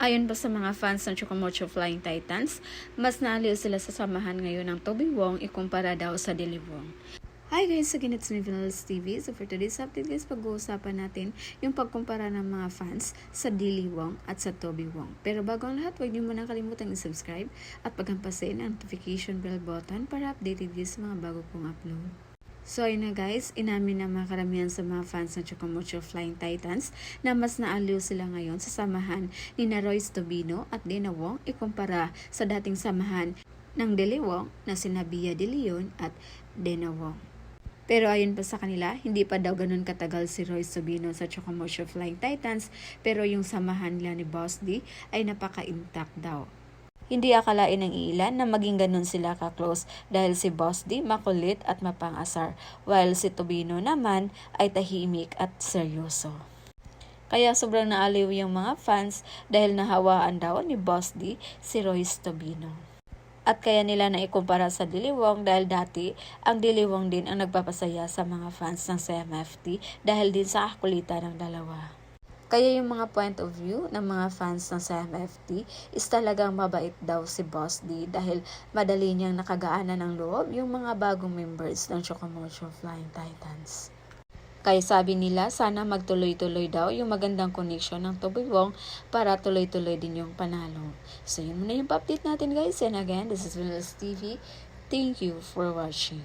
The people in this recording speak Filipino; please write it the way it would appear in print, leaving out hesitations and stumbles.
Ayon pa sa mga fans ng Chocomocho Flying Titans, mas naaliw sila sa samahan ngayon ng Toby Wong ikumpara daw sa Dilly Wong. Hi guys, again it's me Vinales TV. So for today's update guys, pag-uusapan natin yung pagkumpara ng mga fans sa Dilly Wong at sa Toby Wong. Pero bago ang lahat, huwag niyo muna kalimutang i-subscribe at paghampasin ang notification bell button para updated guys sa mga bago kong upload. So ayun na guys, inamin ng mga karamihan sa mga fans ng Chocomocho Flying Titans na mas naaliw sila ngayon sa samahan ni Royce Tobino at Dana Wong ikumpara sa dating samahan ng Dilly Wong na sina Bia De Leon at Dana Wong. Pero ayon pa sa kanila, hindi pa daw ganun katagal si Royce Tobino sa Chocomocho Flying Titans, pero yung samahan nila ni Boss D ay napaka-intact daw. Hindi akalain ng ilan na maging ganun sila ka-close dahil si Boss D makulit at mapang-asar, while si Tobino naman ay tahimik at seryoso. Kaya sobrang naaliw yung mga fans dahil nahawaan daw ni Boss D si Royce Tobino. At kaya nila na ikumpara sa Dilly Wong dahil dati ang Dilly Wong din ang nagpapasaya sa mga fans ng CMFT dahil din sa kakulitan ng dalawa. Kaya yung mga point of view ng mga fans ng CMFT is talagang mabait daw si Boss D dahil madali niyang nakagaanan ng loob yung mga bagong members ng Chocomocho Flying Titans. Kaya sabi nila sana magtuloy-tuloy daw yung magandang connection ng Toby Wong para tuloy-tuloy din yung panalo. So yun muna yung update natin guys, and again this is Vinales TV. Thank you for watching.